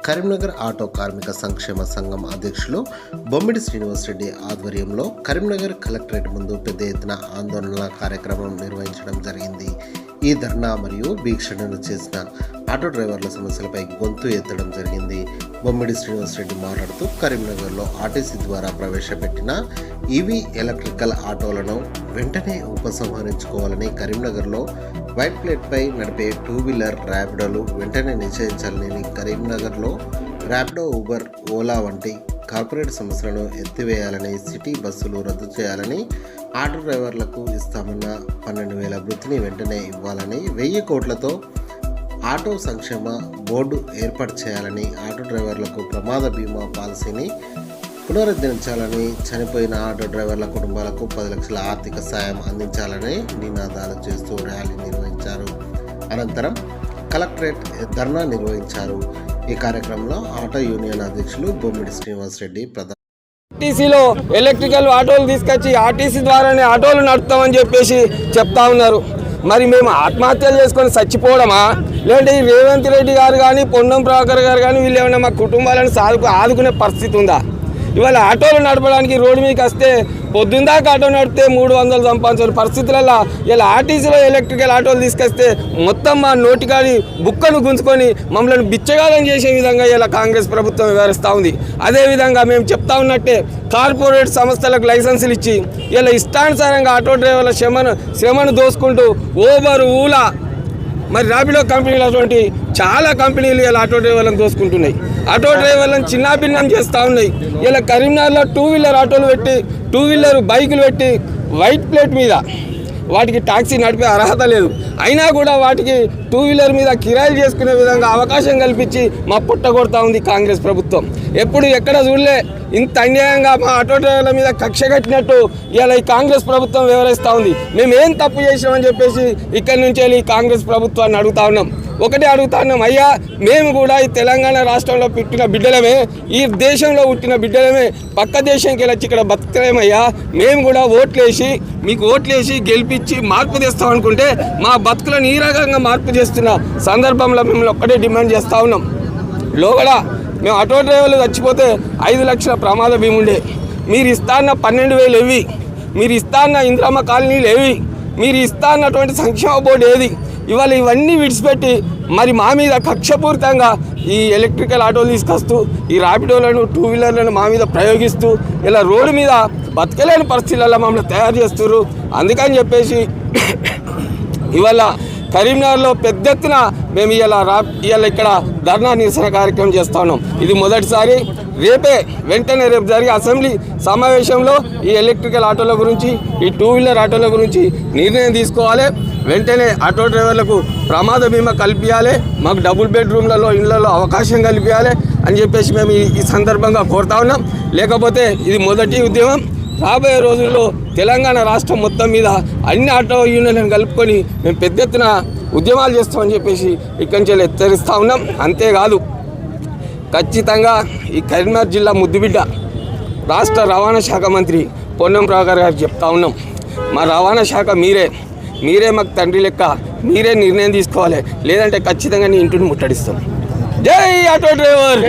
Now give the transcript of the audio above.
Karimnagar auto కార్మిక సంక్షేమ సంఘం అధ్యక్షులు బొమ్మిడి శ్రీనివాసరెడ్డి ఆధ్వర్యంలో కరీంనగర్ కలెక్టరేట్ ముందు పెద్ద ఎత్తున ఆందోళన కార్యక్రమం నిర్వహించడం జరిగింది. ఈ ధర్నా మరియు వీక్షణను చేసిన ఆటో డ్రైవర్ల సమస్యలపై గొంతు ఎత్తడం జరిగింది. బొమ్మిడి శ్రీనివాసరెడ్డి మాట్లాడుతూ కరీంనగర్లో ఆర్టీసీ ద్వారా ప్రవేశపెట్టిన ఈవీ ఎలక్ట్రికల్ ఆటోలను వెంటనే ఉపసంహరించుకోవాలని, కరీంనగర్లో వైట్ ప్లేట్పై నడిపే టూ వీలర్ ర్యాపిడోలు వెంటనే నిషేధించాలని, కరీంనగర్లో ర్యాపిడో, ఊబర్, ఓలా వంటి కార్పొరేట్ సంస్థలను ఎత్తివేయాలని, సిటీ బస్సులు రద్దు చేయాలని, ఆటో డ్రైవర్లకు ఇస్తామన్న 12,000 వృత్తిని వెంటనే ఇవ్వాలని, 1,000 కోట్లతో ఆటో సంక్షేమ బోర్డు ఏర్పాటు చేయాలని, ఆటో డ్రైవర్లకు ప్రమాద బీమా పాలసీని పునరుద్ధరించాలని, చనిపోయిన ఆటో డ్రైవర్ల కుటుంబాలకు 10 లక్షల ఆర్థిక సాయం అందించాలని నినాదాలు చేస్తూ ర్యాలీ నిర్వహించారు. అనంతరం కలెక్టరేట్ ధర్నా నిర్వహించారు. ఈ కార్యక్రమంలో ఆటో యూనియన్ అధ్యక్షులు బొమ్మిడి శ్రీనివాసరెడ్డి ఆర్టీసీలో ఎలక్ట్రికల్ ఆటోలు తీసుకొచ్చి ఆర్టీసీ ద్వారానే ఆటోలు నడుపుతామని చెప్పేసి చెప్తా ఉన్నారు. మరి మేము ఆత్మహత్యలు చేసుకొని చచ్చిపోవడమా, లేదంటే ఈ రేవంత్ రెడ్డి గారు కానీ, పొన్నం ప్రభాకర్ గారు కానీ వీళ్ళు ఏమైనా మా కుటుంబాలను ఆదుకునే పరిస్థితి ఉందా? ఇవాళ ఆటోలు నడపడానికి రోడ్డు మీదకి వస్తే పొద్దుందాకా ఆటో నడిపితే 300 సంపాదించిన పరిస్థితులలో ఇలా ఆర్టీసీలో ఎలక్ట్రికల్ ఆటోలు తీసుకొస్తే మొత్తం మా నోటికాడి బుక్కను గుంజుకొని మమ్మల్ని బిచ్చగాలం చేసే విధంగా ఇలా కాంగ్రెస్ ప్రభుత్వం వివరిస్తూ ఉంది. అదేవిధంగా మేము చెప్తా ఉన్నట్టే కార్పొరేట్ సంస్థలకు లైసెన్సులు ఇచ్చి ఇలా ఇష్టానుసారంగా ఆటో డ్రైవర్ల శ్రమను దోసుకుంటూ ఓబర్, ఊలా, మరి ర్యాపిడో కంపెనీలు అటువంటి చాలా కంపెనీలు ఇలా ఆటో డ్రైవర్లను దోసుకుంటున్నాయి. ఆటో డ్రైవర్లను చిన్నాభిన్నం చేస్తూ ఉన్నాయి. ఇలా కరీంనగర్లో టూ వీలర్ ఆటోలు పెట్టి, టూ వీలర్ బైకులు పెట్టి వైట్ ప్లేట్ మీద వాటికి టాక్సీ నడిపే అర్హత లేదు. అయినా కూడా వాటికి టూ వీలర్ మీద కిరాయిలు చేసుకునే విధంగా అవకాశం కల్పించి మా పుట్ట కొడతా ఉంది కాంగ్రెస్ ప్రభుత్వం. ఎప్పుడు ఎక్కడ చూడలే ఇంత అన్యాయంగా మా ఆటో డ్రైవర్ల మీద కక్ష కట్టినట్టు ఇలా ఈ కాంగ్రెస్ ప్రభుత్వం వివరిస్తూ ఉంది. మేము ఏం తప్పు చేసామని చెప్పేసి ఇక్కడి నుంచి వెళ్ళి కాంగ్రెస్ ప్రభుత్వాన్ని అడుగుతా ఉన్నాం. ఒకటే అడుగుతా ఉన్నాం, అయ్యా మేము కూడా ఈ తెలంగాణ రాష్ట్రంలో పుట్టిన బిడ్డలమే, ఈ దేశంలో పుట్టిన బిడ్డలమే, పక్క దేశంకి వెళ్ళి ఇక్కడ బతకలేమయ్యా. మేము కూడా మీకు ఓట్లేసి గెలిపించి మార్పు తెస్తాం అనుకుంటే మా బతుకులను ఈ రకంగా మార్పు చేస్తున్న సందర్భంలో మిమ్మల్ని ఒక్కటే డిమాండ్ చేస్తూ ఉన్నాం. లోగడ మేము ఆటో డ్రైవర్లు చచ్చిపోతే 5 లక్షల ప్రమాద బీమా ఉండే, మీరు ఇస్తా అన్న 12,000 ఏవి, మీరు ఇస్తా అన్న ఇందిరమ్మ కాలనీలు ఏవి, మీరు ఇస్తా అన్నటువంటి సంక్షేమ బోర్డు ఏది? ఇవాళ ఇవన్నీ విడిచిపెట్టి మరి మా మీద కక్షపూరితంగా ఈ ఎలక్ట్రికల్ ఆటోలు తీసుకొస్తూ ఈ ర్యాపిడోలను, టూ వీలర్లను మా మీద ప్రయోగిస్తూ ఇలా రోడ్డు మీద బతకలేని పరిస్థితులలో మమ్మల్ని తయారు చేస్తున్నారు. అందుకని చెప్పేసి ఇవాళ కరీంనగర్లో పెద్ద ఎత్తున మేము ఇవాళ ఇక్కడ ధర్నా నిరసన కార్యక్రమం చేస్తా ఉన్నాం. ఇది మొదటిసారి. వెంటనే రేపు జరిగే అసెంబ్లీ సమావేశంలో ఈ ఎలక్ట్రికల్ ఆటోల గురించి, ఈ టూ వీలర్ ఆటోల గురించి నిర్ణయం తీసుకోవాలి. వెంటనే ఆటో డ్రైవర్లకు ప్రమాద బీమా కల్పించాలి, మాకు డబుల్ బెడ్రూమ్లలో ఇళ్లలో అవకాశం కల్పించాలి అని చెప్పేసి మేము ఈ సందర్భంగా కోరుతా ఉన్నాం. లేకపోతే ఇది మొదటి ఉద్యమం. రాబోయే రోజుల్లో తెలంగాణ రాష్ట్రం మొత్తం మీద అన్ని ఆటో యూనియన్లను కలుపుకొని మేము పెద్ద ఎత్తున ఉద్యమాలు చేస్తామని చెప్పేసి ఇక్కడి నుంచి హెచ్చరిస్తూ ఉన్నాం. అంతేకాదు, ఖచ్చితంగా ఈ కరీంనగర్ జిల్లా ముద్దుబిడ్డ రాష్ట్ర రవాణా శాఖ మంత్రి పొన్నం ప్రభాకర్ గారికి చెప్తా ఉన్నాం, మా రవాణా శాఖ మీరే మాకు తండ్రి లెక్క, మీరే నిర్ణయం తీసుకోవాలి, లేదంటే ఖచ్చితంగా నీ ఇంటిని ముట్టడిస్తాం. జై ఆటో డ్రైవర్.